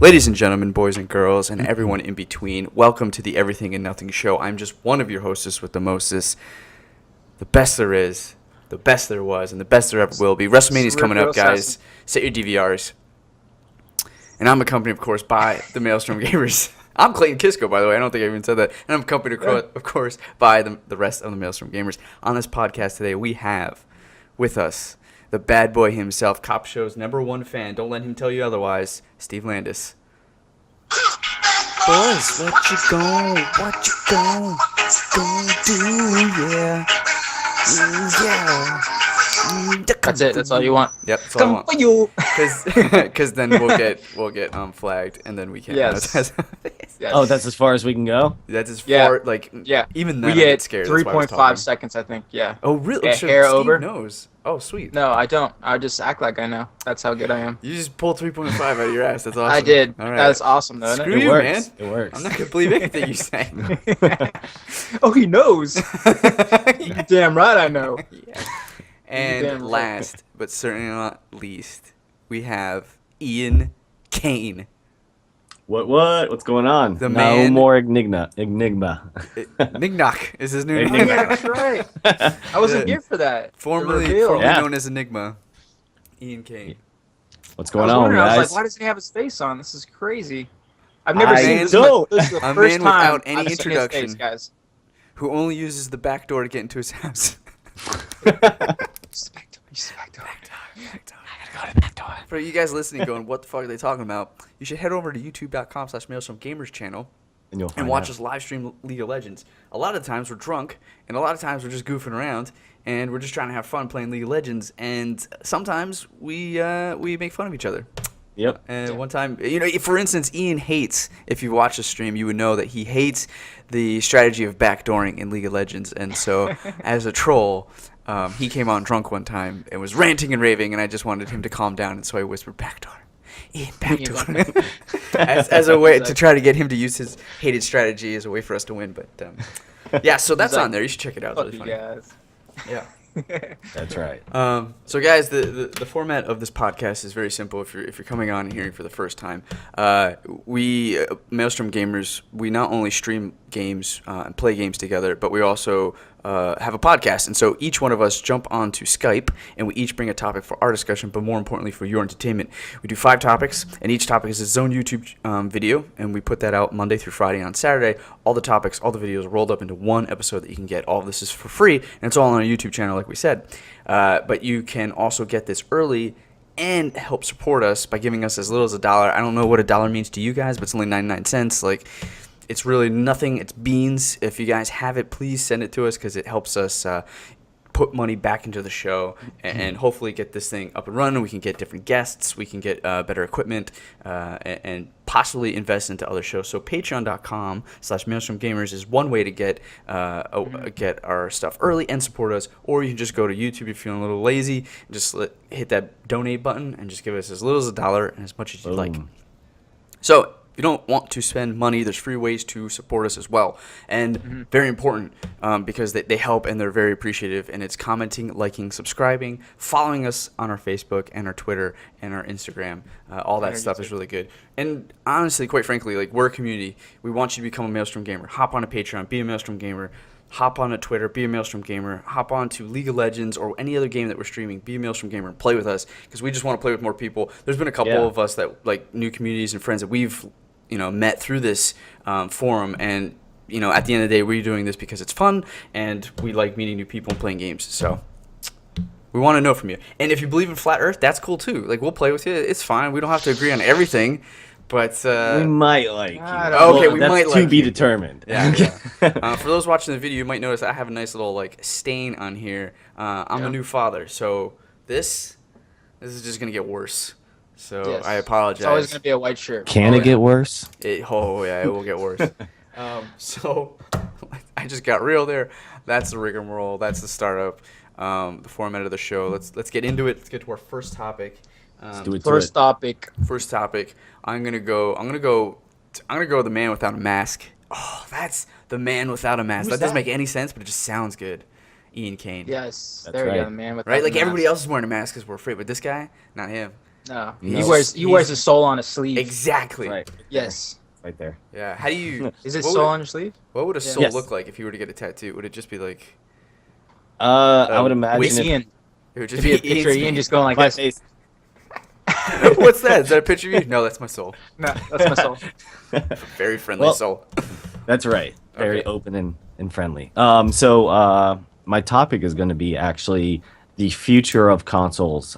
Ladies and gentlemen, boys and girls, and everyone in between, welcome to the Everything and Nothing Show. I'm just one of your hostess with the mostest, the best there is, the best there was, and the best there ever will be. WrestleMania's coming up, guys. Set your DVRs. And I'm accompanied, of course, by the Maelstrom Gamers. I'm Clayton Kisko, by the way. I don't think I even said that. And I'm accompanied, of course, by the rest of the Maelstrom Gamers. On this podcast today, we have with us the bad boy himself, Cop Show's #1 fan. Don't let him tell you otherwise, Steve Landis. Boys, what you gon' do, yeah. Yeah. That's it. That's all you want. Yep, that's all I want. For you. Because then we'll get flagged, and then we can't. Yes. Yes. Oh, that's as far as we can go? That's as far, even then I get scared. 3.5 seconds, I think, yeah. Oh, really? Yeah, so hair Steve over. knows. Oh, sweet. No, I don't. I just act like I know. That's how good I am. You just pulled 3.5 out of your ass. That's awesome. I did. All right. That's awesome, though, isn't Screw it? you, works. man. It works. I'm not going to believe anything you say. Oh, he knows. You're damn right I know. Yeah. And last, but certainly not least, we have Ian Kane. What's going on? The no man- more enigma. Nignock is his new Oh, name. yeah, that's right. I wasn't here for that. Formerly Yeah. known as Enigma. Ian Kane. What's I going was on, wondering, I was guys? like, why doesn't he have his face on? This is crazy. I've never I seen this. don't. This is the A first man time without any I've seen his introduction. face, guys. Who only uses the back door to get into his house. Use the back door. Use the back door. I gotta go to the back door. For you guys listening going, what the fuck are they talking about? You should head over to youtube.com/MaelstromGamers channel and you'll and watch us live stream League of Legends. A lot of times we're drunk, and a lot of times we're just goofing around, and we're just trying to have fun playing League of Legends, and sometimes we make fun of each other. Yep. And one time, for instance, Ian hates, if you watch the stream, you would know that he hates the strategy of backdooring in League of Legends. And so, as a troll, he came on drunk one time and was ranting and raving, and I just wanted him to calm down, and so I whispered, backdoor. Ian, backdoor. as a way to try to get him to use his hated strategy as a way for us to win. But, yeah, so that's on there. You should check it out. It's really funny. Guys. Yeah. That's right. So guys, the format of this podcast is very simple. If you're coming on and hearing for the first time, we Maelstrom Gamers, we not only stream games and play games together, but we also have a podcast. And so each one of us jump onto Skype, and we each bring a topic for our discussion, but more importantly for your entertainment. We do 5 topics, and each topic is its own YouTube video, and we put that out Monday through Friday. On Saturday, all the topics, all the videos rolled up into one episode that you can get. All of this is for free, and it's all on our YouTube channel, like we said. But you can also get this early and help support us by giving us as little as $1. I don't know what $1 means to you guys, but it's only 99 cents. Like, it's really nothing. It's beans. If you guys have it, please send it to us because it helps us put money back into the show and hopefully get this thing up and running. We can get different guests. We can get better equipment and possibly invest into other shows. So patreon.com/MaelstromGamers is one way to get our stuff early and support us. Or you can just go to YouTube if you're feeling a little lazy. And just hit that donate button and just give us as little as $1 and as much as you'd like. So if you don't want to spend money, there's free ways to support us as well. And very important because they help and they're very appreciative. And it's commenting, liking, subscribing, following us on our Facebook and our Twitter and our Instagram. All that stuff is really good. And honestly, quite frankly, like, we're a community. We want you to become a Maelstrom Gamer. Hop on a Patreon, be a Maelstrom Gamer. Hop on a Twitter, be a Maelstrom Gamer. Hop on to League of Legends or any other game that we're streaming, be a Maelstrom Gamer and play with us because we just want to play with more people. There's been a couple of us that, like, new communities and friends that we've met through this forum, and at the end of the day, we're doing this because it's fun and we like meeting new people and playing games. So we want to know from you. And if you believe in flat Earth, that's cool too. Like, we'll play with you. It's fine. We don't have to agree on everything, but we might like you. Okay, we might like to be determined. Yeah. For those watching the video, you might notice I have a nice little stain on here. I'm a new father, so this is just gonna get worse. So Yes. I apologize. It's always going to be a white shirt. Can it get worse? It will get worse. So I just got real there. That's the rigmarole. That's the startup. The format of the show. Let's get into it. Let's get to our first topic. Let's do it. First topic. First topic. I'm gonna go the man without a mask. Oh, that's the man without a mask. That doesn't make any sense, but it just sounds good. Ian Kane. Yes. That's there you right. go, man. Right? Like, everybody else is wearing a mask because we're afraid, but this guy, not him. No, No. he wears his soul on his sleeve. Exactly. Right. Yes. Right there. Yeah. How do you? Is it what soul would- on your sleeve? What would a Yeah. soul Yes. look like if you were to get a tattoo? Would it just be like? I would imagine It's if Ian. It would just It'd be a picture of Ian's Ian just going like my this. face. What's that? Is that a picture of you? No, that's my soul. No, that's my soul. Very friendly Well, soul. That's right. Very Okay. open and friendly. So my topic is going to be actually the future of consoles,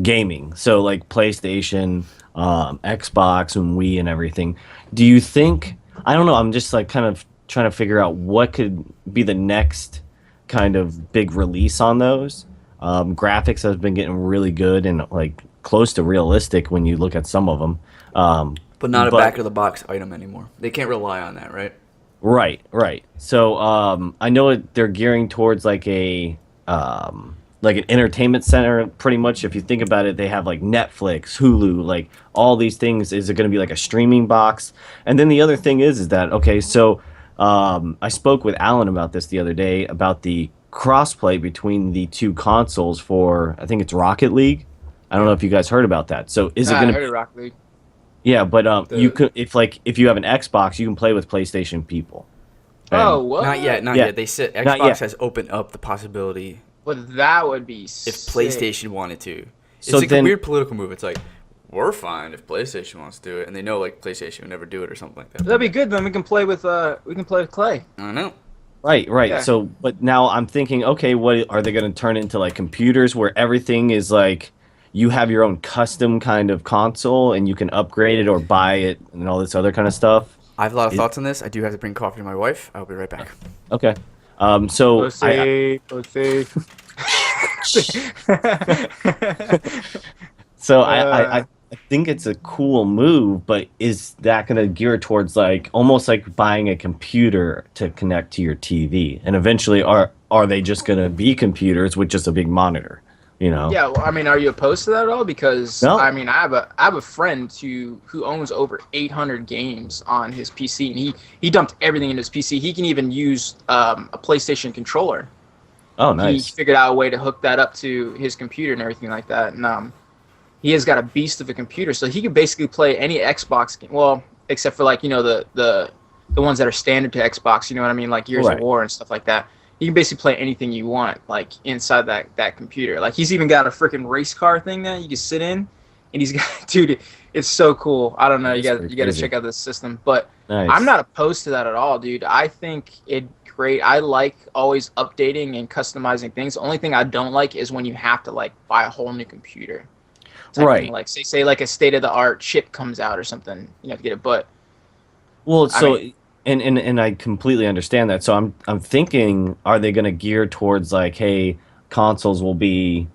gaming. So like PlayStation, Xbox, and Wii, and everything. Do you think? I don't know. I'm just like kind of trying to figure out what could be the next kind of big release on those. Graphics has been getting really good and like close to realistic when you look at some of them. But not a back of the box item anymore. They can't rely on that, right? Right. So I know they're gearing towards like like an entertainment center. Pretty much, if you think about it, they have like Netflix, Hulu, like all these things. Is it going to be like a streaming box? And then the other thing is that okay, so I spoke with Alan about this the other day about the crossplay between the two consoles for I think it's Rocket League. I don't know if you guys heard about that. So is it I going heard to? of Rocket League. Yeah, but you The- could if you have an Xbox, you can play with PlayStation people. Oh, what? Not yet. Not Yeah. yet. They said Not Xbox yet. has opened up the possibility But that would be if sick. PlayStation wanted to. It's So like then- a weird political move. It's like we're fine if PlayStation wants to do it, and they know like PlayStation would never do it or something like that. That'd be good. Then we can play with Clay. I don't know. Right. Yeah. So, but now I'm thinking, okay, what are they going to turn into like computers where everything is like you have your own custom kind of console and you can upgrade it or buy it and all this other kind of stuff? I have a lot of thoughts on this. I do have to bring coffee to my wife. I'll be right back. Okay. So Pussy. So I think it's a cool move, but is that going to gear towards like almost like buying a computer to connect to your TV? And eventually, are they just going to be computers with just a big monitor? You know? Yeah, well, I mean, are you opposed to that at all? Because No. I mean, I have a friend who owns over 800 games on his PC, and he dumped everything into his PC. He can even use a PlayStation controller. Oh, nice. He figured out a way to hook that up to his computer and everything like that. And he has got a beast of a computer, so he could basically play any Xbox game. Well, except for like the ones that are standard to Xbox. You know what I mean? Like Gears Right. of War and stuff like that. You can basically play anything you want, like inside that computer. Like he's even got a freaking race car thing that you can sit in, and he's got dude, it's so cool. I don't know, you That's got pretty to check out this system, but Nice. I'm not opposed to that at all, dude. I think it great. I like always updating and customizing things. The only thing I don't like is when you have to like buy a whole new computer. type Right. thing. Like say like a state of the art chip comes out or something, you have to get it. But Well, I so mean- and I completely understand that. So I'm thinking, are they going to gear towards like, hey, consoles will be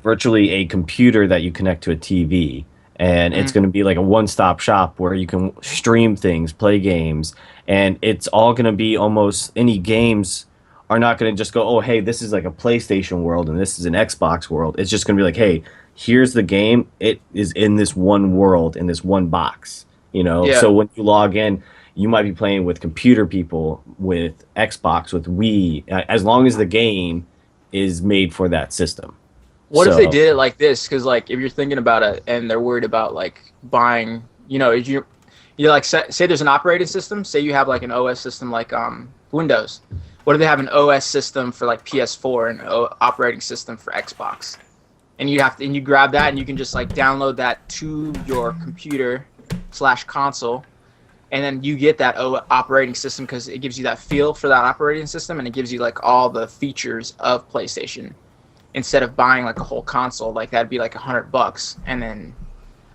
virtually a computer that you connect to a TV, and it's going to be like a one-stop shop where you can stream things, play games, and it's all going to be almost any games are not going to just go, oh, hey, this is like a PlayStation world and this is an Xbox world. It's just going to be like, hey, here's the game. It is in this one world in this one box. You know, Yeah. so when you log in, you might be playing with computer people, with Xbox, with Wii, as long as the game is made for that system. what if they So- did it like this? Because like if you're thinking about it and they're worried about like buying, you know, if you like say there's an operating system. Say you have like an OS system like Windows. What if they have an OS system for like PS4 and operating system for Xbox? And you grab that and you can just like download that to your computer / console, and then you get that operating system because it gives you that feel for that operating system, and it gives you like all the features of PlayStation instead of buying like a whole console. Like that'd be like $100, and then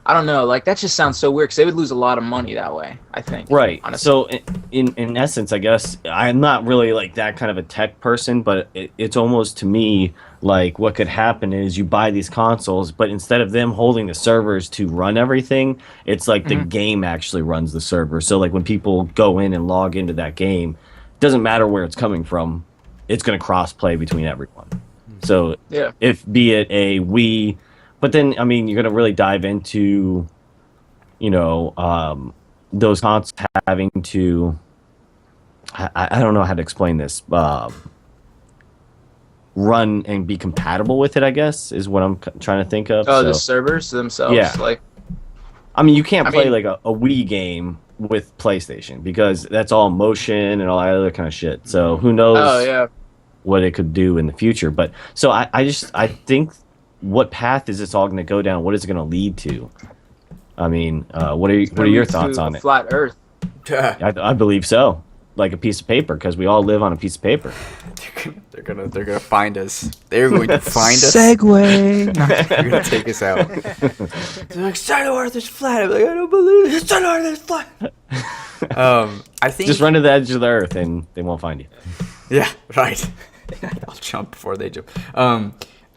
I don't know, like that just sounds so weird because they would lose a lot of money that way, I think. Right. honestly. So in essence, I guess I'm not really like that kind of a tech person, but it's almost to me like what could happen is you buy these consoles, but instead of them holding the servers to run everything, it's like the game actually runs the server. So like when people go in and log into that game, it doesn't matter where it's coming from, it's going to cross play between everyone. So Yeah. if be it a Wii, but then I mean you're going to really dive into, you know, those consoles having to. I don't know how to explain this. run and be compatible with it, I guess, is what I'm trying to think of. Oh, So, the servers themselves, yeah. like. I mean, you can't I play mean- like a Wii game with PlayStation because that's all motion and all that other kind of shit. So who knows Oh yeah. what it could do in the future? But so I think, what path is this all going to go down? What is it going to lead to? I mean, what are your thoughts on it? Flat Earth. I believe so. Like a piece of paper, because we all live on a piece of paper. They're gonna find us. They're going to find us. Segway. They're gonna take us out. They're like, Center Earth is flat. I'm like, I don't believe it. Center Earth is flat. I think Just run to the edge of the earth and they won't find you. Yeah, right. I'll jump before they jump.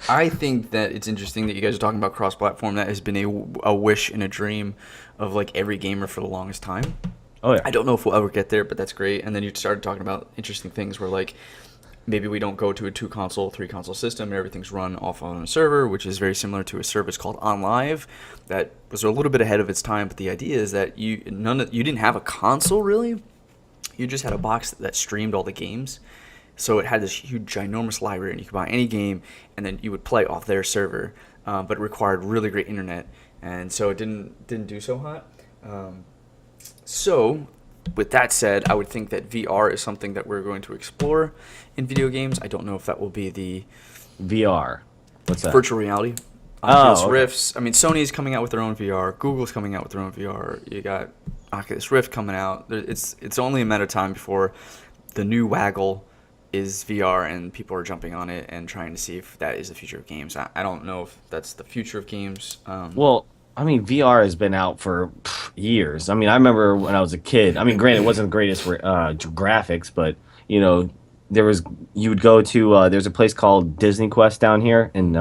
I think that it's interesting that you guys are talking about cross-platform. That has been a wish and a dream of like every gamer for the longest time. Oh yeah. I don't know if we'll ever get there, but that's great. And then you started talking about interesting things where like maybe we don't go to a 2-console, 3-console system and everything's run off on a server, which is very similar to a service called OnLive that was a little bit ahead of its time. But the idea is that you didn't have a console really. You just had a box that streamed all the games. So it had this huge, ginormous library, and you could buy any game, and then you would play off their server. But it required really great internet, and so it didn't do so hot. So, with that said, I would think that VR is something that we're going to explore in video games. I don't know if that will be the VR. What's that? virtual reality. Oculus Rifts. I mean, Sony's coming out with their own VR. Google's coming out with their own VR. You got Oculus Rift coming out. It's only a matter of time before the new waggle is VR and people are jumping on it and trying to see if that is the future of games. I don't know if that's the future of games. Well, I mean, VR has been out for years. I mean, I remember when I was a kid. I mean, granted, it wasn't the greatest graphics, but you know, you would go to there's a place called Disney Quest down here in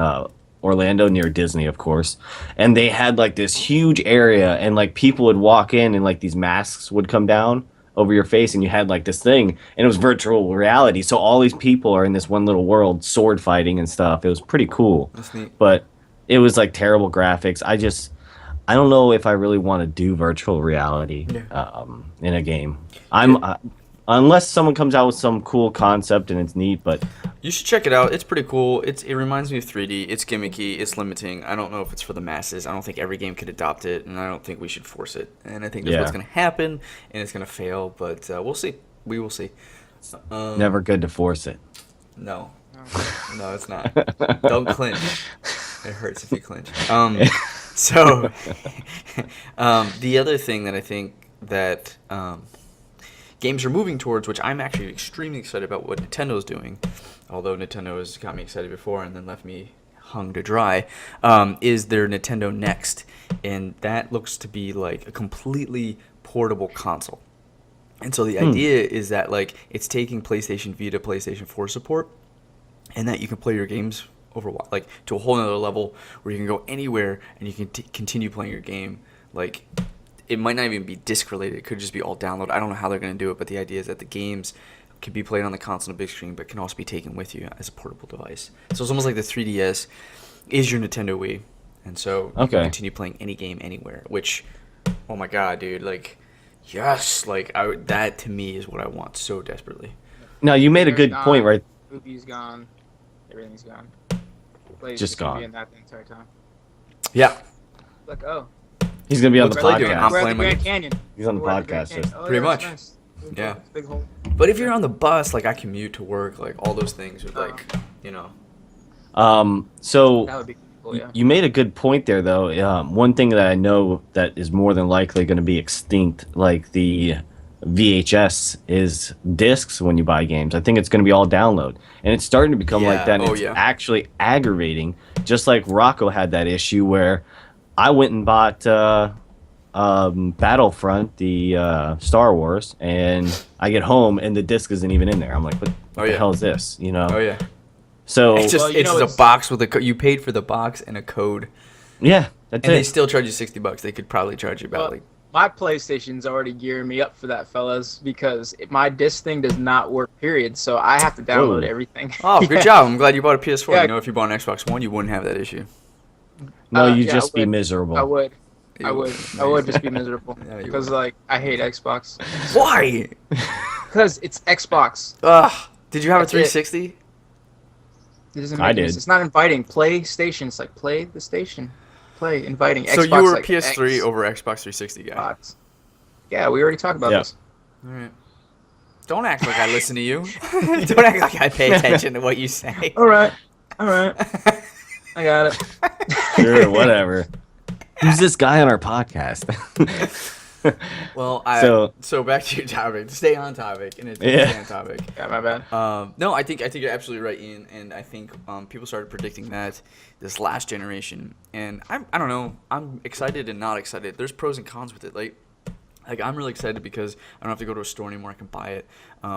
Orlando near Disney, of course, and they had like this huge area, and like people would walk in and like these masks would come down over your face, and you had like this thing, and it was virtual reality. So all these people are in this one little world, sword fighting and stuff. It was pretty cool. That's neat. But it was like terrible graphics. I don't know if I really want to do virtual reality in a game. Unless someone comes out with some cool concept and it's neat, but You should check it out. It's pretty cool. It reminds me of 3D. It's gimmicky. It's limiting. I don't know if it's for the masses. I don't think every game could adopt it, and I don't think we should force it. And I think that's what's going to happen, and it's going to fail. But we'll see. We will see. never good to force it. No. No, it's not. Don't clinch. It hurts if you clinch. So, the other thing that I think that games are moving towards, which I'm actually extremely excited about what Nintendo's doing, although Nintendo has got me excited before and then left me hung to dry, is their Nintendo Next. And that looks to be like a completely portable console. And so the idea is that like it's taking PlayStation Vita, PlayStation 4 support, and that you can play your games over like to a whole nother level where you can go anywhere and you can continue playing your game. Like it might not even be disc related; it could just be all download. I don't know how they're going to do it, but the idea is that the games can be played on the console on a big screen, but can also be taken with you as a portable device. So it's almost like the 3DS is your Nintendo Wii, and so you can continue playing any game anywhere. Which, oh my god, dude! Like, yes, like that to me is what I want so desperately. No, you made a good point, right? Movie's gone. Everything's gone. Just gone. Being that the entire time. Yeah. Like, oh. He's gonna be on the What's Clay doing? I'm podcast. We're at playing the my Grand games. Canyon. He's on the We're at podcast. Grand Canyon. Oh, Pretty yeah, much. that's nice. Yeah. Big hole. But if you're on the bus, like I commute to work, like all those things would like, you know. So That would be cool, yeah. you made a good point there, though. One thing that I know that is more than likely going to be extinct, like the VHS, is discs when you buy games. I think it's going to be all download, and it's starting to become like that. And it's actually aggravating. Just like Rocco had that issue where I went and bought Battlefront, the Star Wars, and I get home and the disc isn't even in there. I'm like, what the hell is this? You know? Oh yeah. So it's just a box with a you paid for the box and a code. Yeah, that's and it. they still charge you $60. They could probably charge you about like. My PlayStation's already gearing me up for that, fellas, because my disc thing does not work. Period. So I have to download everything. Oh, good job! I'm glad you bought a PS4. Yeah. You know, if you bought an Xbox One, you wouldn't have that issue. No, you yeah, just I be would. miserable. I would. You I would just be miserable Yeah, you because would. like I hate Xbox. Why? Because it's Xbox. Ugh. Did you have a That's it. 360? It doesn't I make any did. sense. It's not inviting. PlayStation. It's like play the station. Play inviting. So Xbox, you were a like, PS3 over Xbox 360 guy. Xbox. Yeah, we already talked about Yeah. this. All right. Don't act like I listen to you. Don't act like I pay attention to what you say. All right. I got it. Sure, whatever. Who's this guy on our podcast? Well, so back to your topic. To stay on topic, and it's Yeah. stay on topic. Yeah, my bad. No, I think you're absolutely right, Ian, and I think people started predicting that this last generation, and I don't know, I'm excited and not excited. There's pros and cons with it. Like I'm really excited because I don't have to go to a store anymore. I can buy it.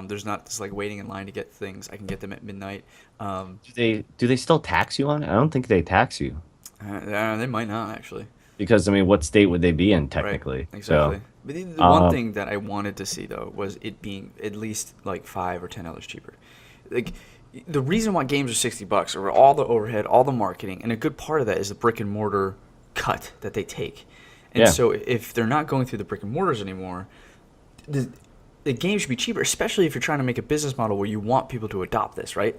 There's not this like waiting in line to get things. I can get them at midnight. Do they still tax you on it? I don't think they tax you. They might not actually. Because, I mean, what state would they be in, technically? Right, exactly. So, But the one thing that I wanted to see, though, was it being at least like $5 or $10 cheaper. Like, the reason why games are $60 are all the overhead, all the marketing, and a good part of that is the brick and mortar cut that they take. And Yeah. so if they're not going through the brick and mortars anymore, the game should be cheaper, especially if you're trying to make a business model where you want people to adopt this, right?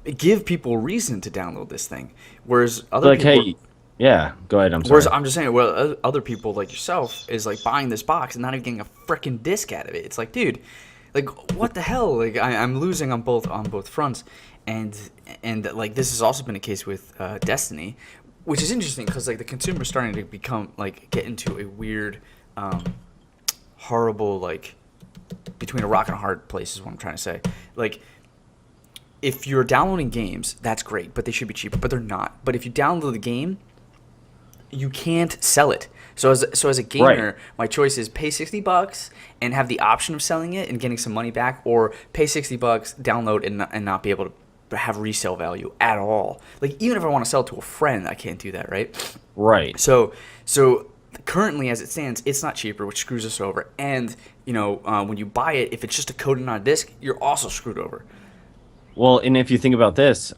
Give people a reason to download this thing. Whereas other like, people... hey, yeah, go ahead, I'm sorry. Whereas I'm just saying, well, other people like yourself is like buying this box and not even getting a freaking disc out of it. It's like, dude, like what the hell? Like I'm losing on both fronts, and like this has also been a case with Destiny, which is interesting because like the consumer's starting to become like get into a weird, horrible like between a rock and a hard place is what I'm trying to say. Like, if you're downloading games, that's great, but they should be cheaper, but they're not. But if you download the game, you can't sell it. So as a gamer, Right. my choice is pay $60 and have the option of selling it and getting some money back, or pay $60, download and not be able to have resale value at all. Like even if I want to sell it to a friend, I can't do that, right? Right. So currently, as it stands, it's not cheaper, which screws us over. And when you buy it, if it's just a code and not a disc, you're also screwed over. Well, and if you think about this,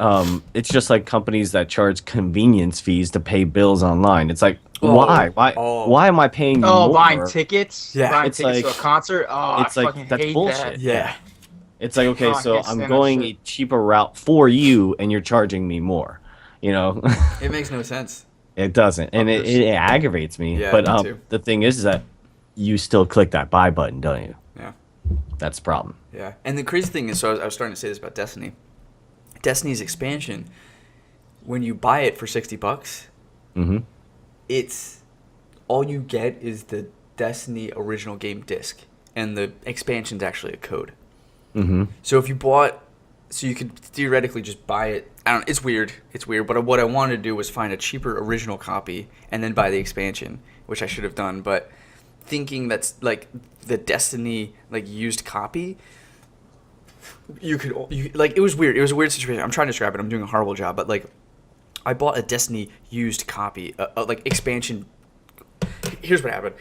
it's just like companies that charge convenience fees to pay bills online. It's like, why? Why am I paying more? Buying tickets? Yeah. Buying It's tickets like- to a concert? Oh, it's I like, fucking that's hate bullshit. that. Yeah. It's like, okay, Oh, I so can't I'm stand that going shit. a cheaper route for you, and you're charging me more. You know, It makes no sense. it doesn't, and it aggravates me. Yeah, but me too. the thing is that you still click that buy button, don't you? Yeah. That's the problem. Yeah. And the crazy thing is, so I was starting to say this about Destiny. Destiny's expansion, when you buy it for $60, Mm-hmm. it's all you get is the Destiny original game disc, and the expansion's actually a code. Mm-hmm. So if you bought, so you could theoretically just buy it. It's weird. But what I wanted to do was find a cheaper original copy and then buy the expansion, which I should have done. But thinking that's like the Destiny like used copy, it was weird. It was a weird situation. I'm trying to describe it. I'm doing a horrible job. But like, I bought a Destiny used copy, like expansion. Here's what happened.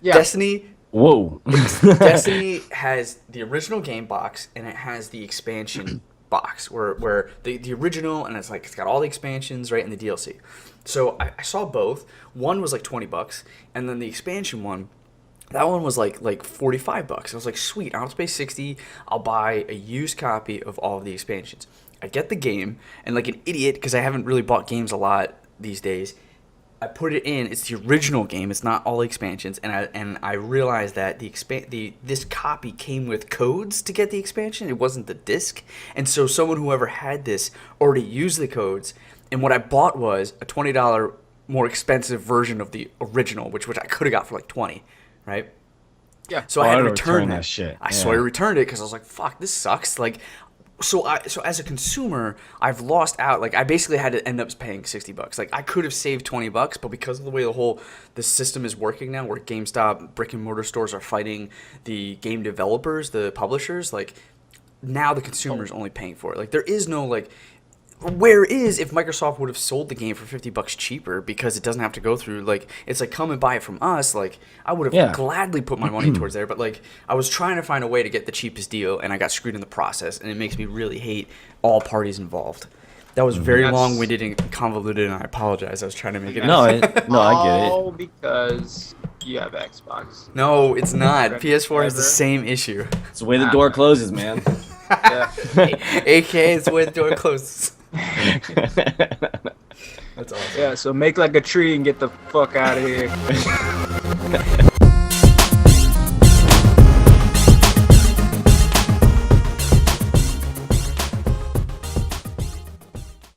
Yeah. Destiny. Whoa. Destiny has the original game box and it has the expansion box where the original, and it's got all the expansions, right, and the DLC. So I saw both. One was like $20, and then the expansion one, that one was like $45. I was like, sweet, I'll pay $60. I'll buy a used copy of all of the expansions. I get the game, and like an idiot, because I haven't really bought games a lot these days, I put it in. It's the original game. It's not all the expansions, and I realized that this copy came with codes to get the expansion. It wasn't the disc, and so whoever had this already used the codes. And what I bought was a $20 more expensive version of the original, which I could have got for like $20, right? Yeah. So I had to return return that shit. So I returned it because I was like, "Fuck, this sucks." Like, so as a consumer, I've lost out. Like, I basically had to end up paying $60. Like, I could have saved $20, but because of the way the system is working now, where GameStop, brick and mortar stores are fighting the game developers, the publishers, like now the consumer is only paying for it. Like, there is no like. Whereas if Microsoft would have sold the game for $50 cheaper, because it doesn't have to go through, like, it's like, come and buy it from us, like, I would have gladly put my money towards there. But like, I was trying to find a way to get the cheapest deal, and I got screwed in the process, and it makes me really hate all parties involved. That was very long-winded and convoluted, and I apologize. I was trying to make it. I get it. All because you have Xbox. No, it's not. Right. PS4 has the Ever. same issue. It's the way the door closes, man. Yeah. AKA, it's the way the door closes. That's awesome. Yeah, so make like a tree and get the fuck out of here.